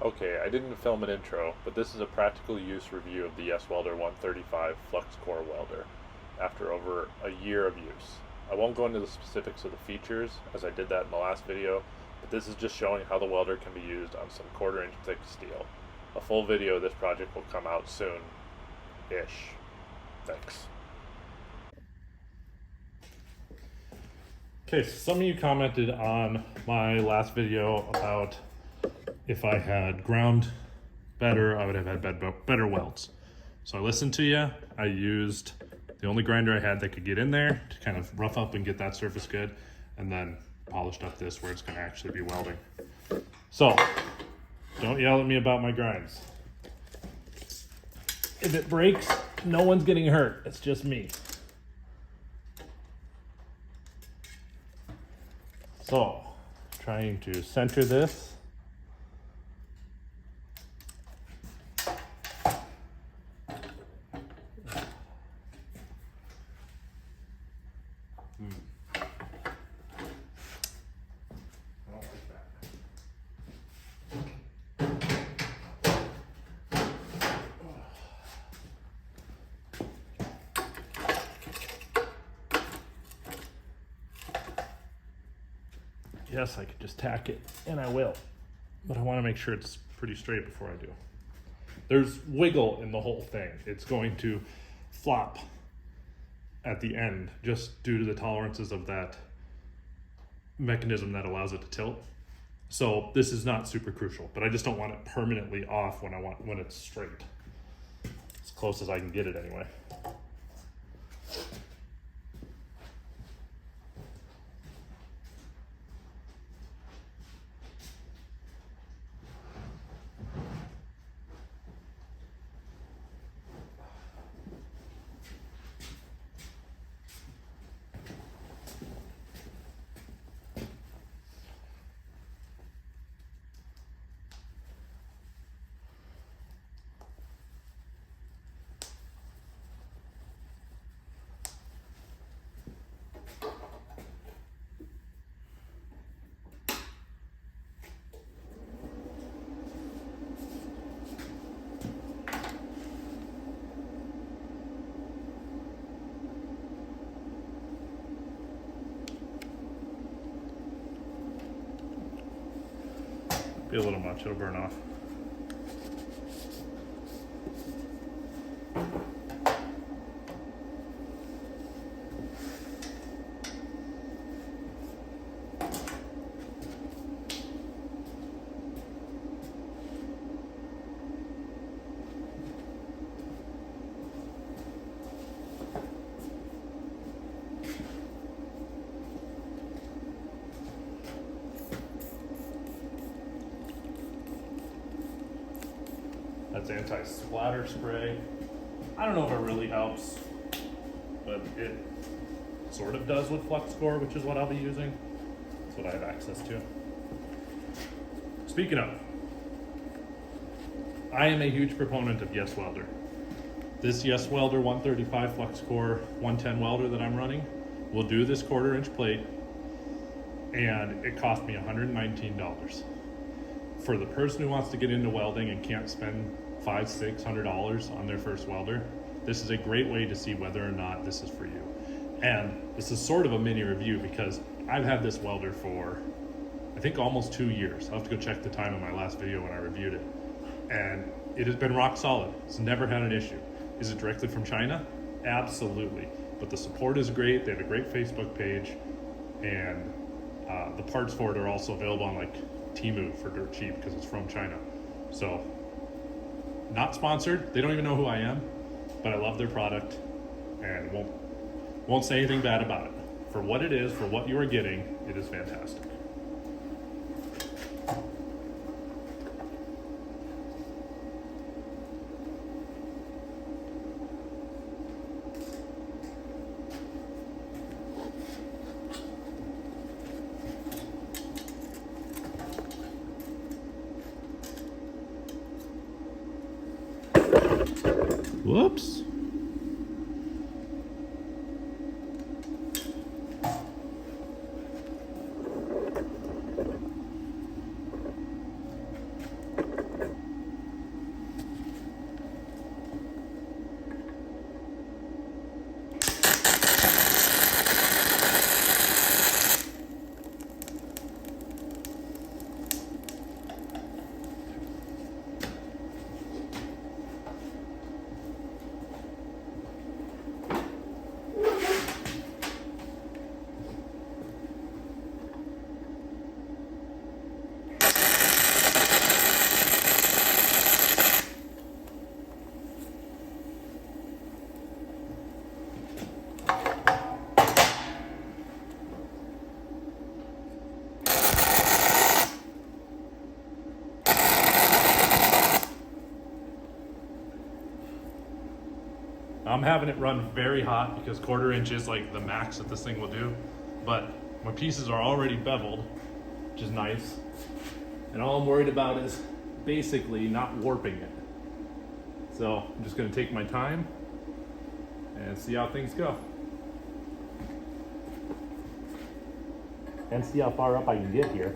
Okay, I didn't film an intro, but this is a practical use review of the Yeswelder 135 flux core welder after over a year of use. I won't go into the specifics of the features as I did that in the last video, but this is just showing how the welder can be used on some 1/4 inch thick steel. A full video of this project will come out soon-ish. Thanks. Okay, so some of you commented on my last video about if I had ground better, I would have had better welds. So I listened to you. I used the only grinder I had that could get in there to kind of rough up and get that surface good, and then polished up this where it's going to actually be welding. So don't yell at me about my grinds. If it breaks, no one's getting hurt. It's just me. So trying to center this. Yes, I could just tack it, and I will, but I want to make sure it's pretty straight before I do. There's wiggle in the whole thing. It's going to flop at the end just due to the tolerances of that mechanism that allows it to tilt. So this is not super crucial, but I just don't want it permanently off when it's straight. As close as I can get it anyway. Be a little much, it'll burn off. That's anti-splatter spray. I don't know if it really helps, but it sort of does with flux core, which is what I'll be using. That's what I have access to. Speaking of, I am a huge proponent of Yeswelder. This Yeswelder 135 flux core 110 welder that I'm running will do this 1/4 inch plate, and it cost me $119. For the person who wants to get into welding and can't spend $500-600 on their first welder, this is a great way to see whether or not this is for you. And this is sort of a mini review because I've had this welder for, I think, almost 2 years. I'll have to go check the time in my last video when I reviewed it. And it has been rock solid. It's never had an issue. Is it directly from China? Absolutely. But the support is great. They have a great Facebook page, and the parts for it are also available on like Temu for dirt cheap because it's from China. So, not sponsored. They don't even know who I am, but I love their product and won't say anything bad about it. For what it is, for what you are getting, it is fantastic. Whoops. I'm having it run very hot because 1/4 inch is like the max that this thing will do. But my pieces are already beveled, which is nice. And all I'm worried about is basically not warping it. So I'm just gonna take my time and see how things go. And see how far up I can get here.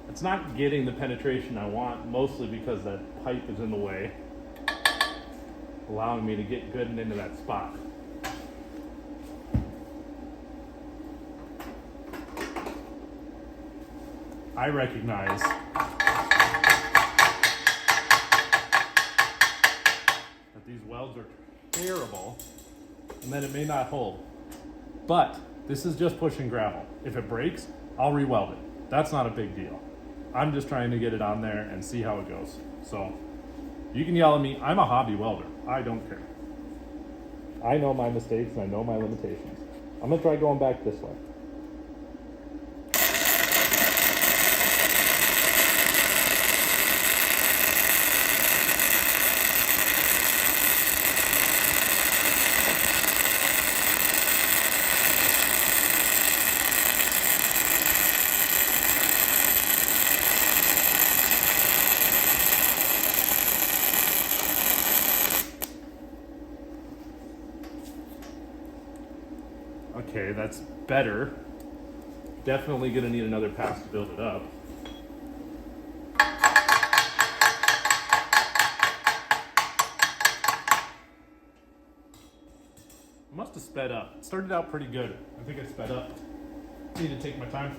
It's not getting the penetration I want, mostly because that pipe is in the way, allowing me to get good and into that spot. I recognize that these welds are terrible and that it may not hold. But this is just pushing gravel. If it breaks, I'll re-weld it. That's not a big deal. I'm just trying to get it on there and see how it goes. So you can yell at me. I'm a hobby welder. I don't care. I know my mistakes and I know my limitations. I'm gonna try going back this way. Okay, that's better. Definitely gonna need another pass to build it up. Must have sped up. It started out pretty good. I think I sped up. Need to take my time.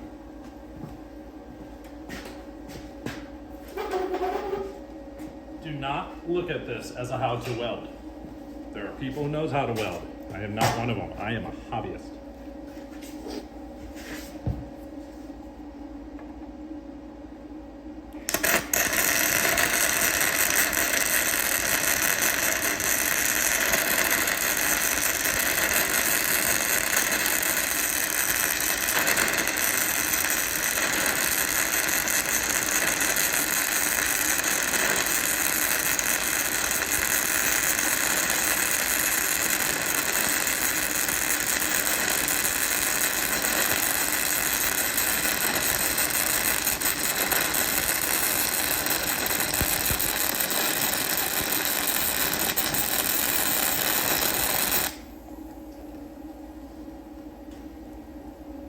Do not look at this as a how to weld. There are people who knows how to weld. I am not one of them. I am a hobbyist.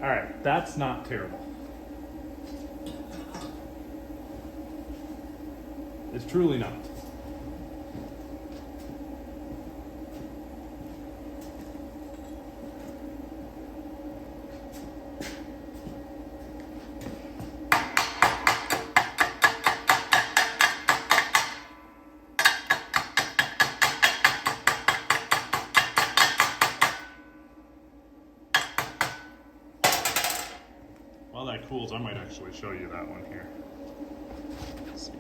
All right, that's not terrible. It's truly not. While that cools, I might actually show you that one here. Let's see.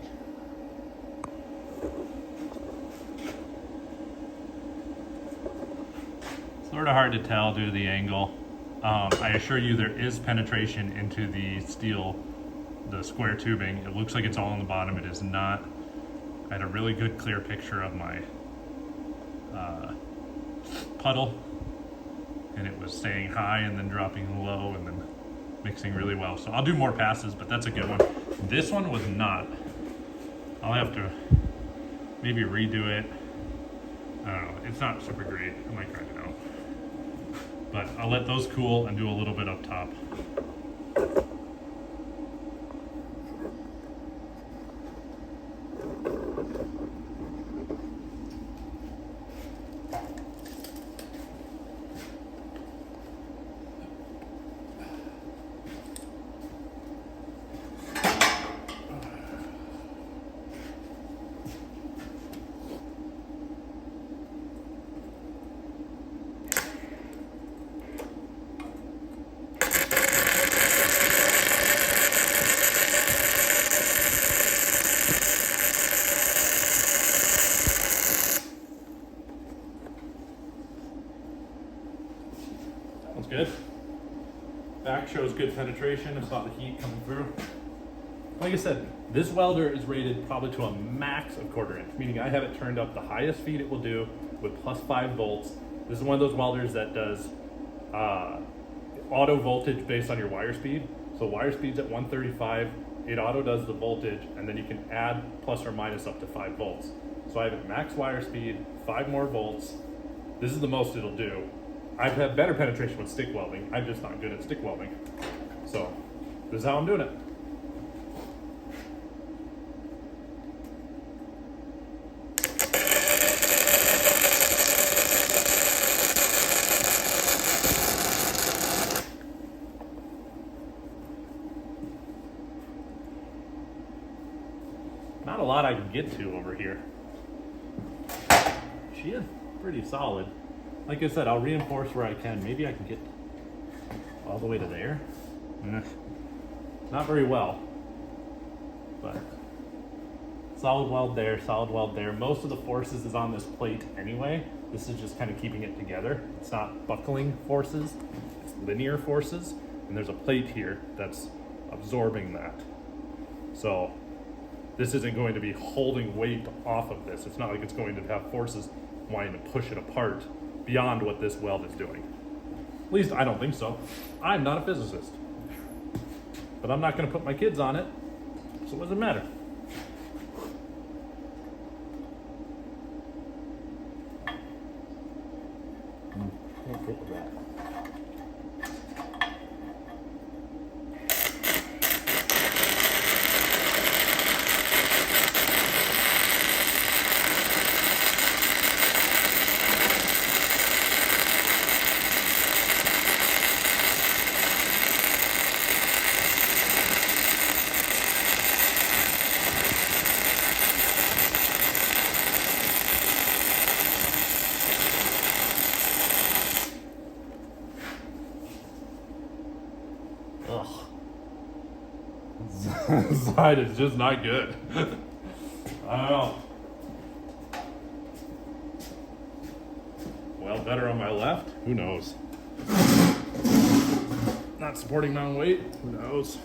Sort of hard to tell due to the angle. I assure you there is penetration into the steel, the square tubing. It looks like it's all on the bottom. It is not. I had a really good clear picture of my puddle, and it was staying high and then dropping low and then mixing really well. So I'll do more passes, but that's a good one. This one was not. I'll have to maybe redo it. I don't know. It's not super great. I might grind it out. But I'll let those cool and do a little bit up top. Sounds good. Back shows good penetration. I saw the heat coming through. Like I said, this welder is rated probably to a max of 1/4 inch, meaning I have it turned up the highest speed it will do with +5 volts. This is one of those welders that does auto voltage based on your wire speed. So wire speed's at 135, it auto does the voltage, and then you can add plus or minus up to 5 volts. So I have it max wire speed, 5 more volts. This is the most it'll do. I've had better penetration with stick welding. I'm just not good at stick welding. So this is how I'm doing it. Not a lot I can get to over here. She is pretty solid. Like I said, I'll reinforce where I can. Maybe I can get all the way to there. Not very well, but solid weld there, solid weld there. Most of the forces is on this plate anyway. This is just kind of keeping it together. It's not buckling forces, it's linear forces. And there's a plate here that's absorbing that. So this isn't going to be holding weight off of this. It's not like it's going to have forces wanting to push it apart beyond what this weld is doing. At least I don't think so. I'm not a physicist. But I'm not going to put my kids on it, so what does it matter? Can't get to that. Ugh. This side is just not good. I don't know. Well, better on my left? Who knows? Not supporting my own weight? Who knows?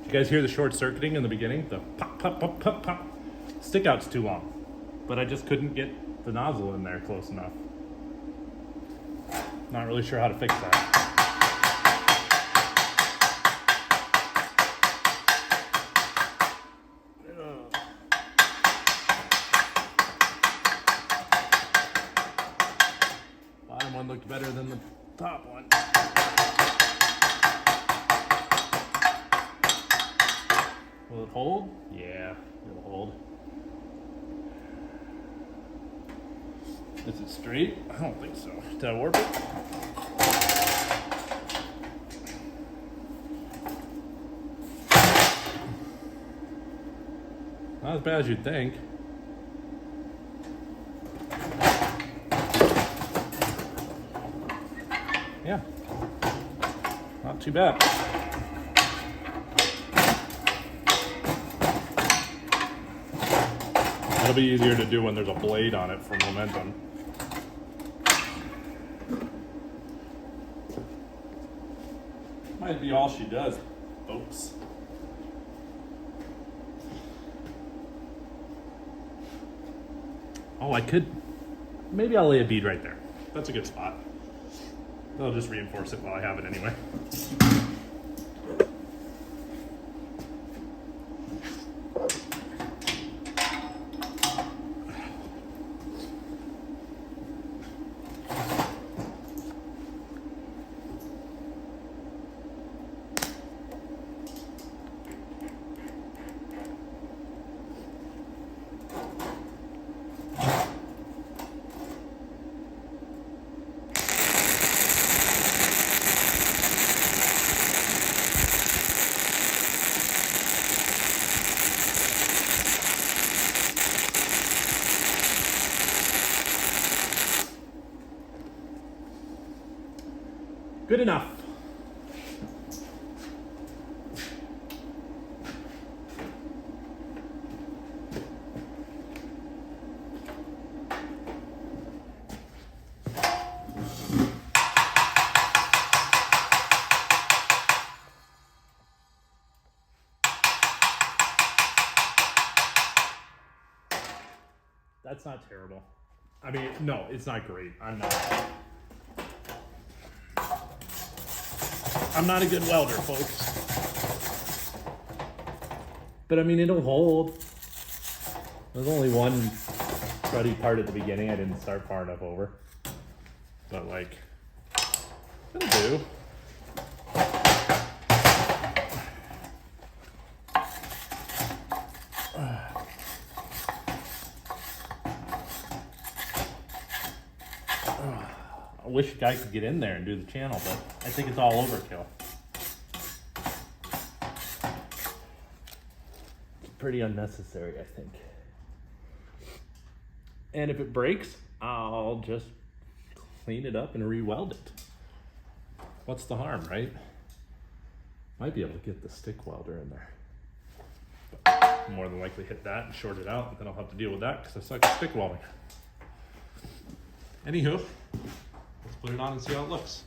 You guys hear the short circuiting in the beginning? The pop, pop, pop, pop, pop. Stick out's too long, but I just couldn't get the nozzle in there close enough. Not really sure how to fix that. Bottom one looked better than the top one. Will it hold? Yeah, it'll hold. Is it straight? I don't think so. Did I warp it? Not as bad as you'd think. Yeah, not too bad. It'll be easier to do when there's a blade on it for momentum. Might be all she does, folks. Oh, I could. Maybe I'll lay a bead right there. That's a good spot. I'll just reinforce it while I have it anyway. Good enough. That's not terrible. I mean, no, it's not great. I'm not a good welder, folks. But I mean, it'll hold. There's only one cruddy part at the beginning. I didn't start far enough over. But like, it'll do. I wish a guy could get in there and do the channel, but I think it's all overkill. It's pretty unnecessary, I think. And if it breaks, I'll just clean it up and re-weld it. What's the harm, right? Might be able to get the stick welder in there. But I'll more than likely hit that and short it out, and then I'll have to deal with that because I suck at stick welding. Anywho, let's put it on and see how it looks.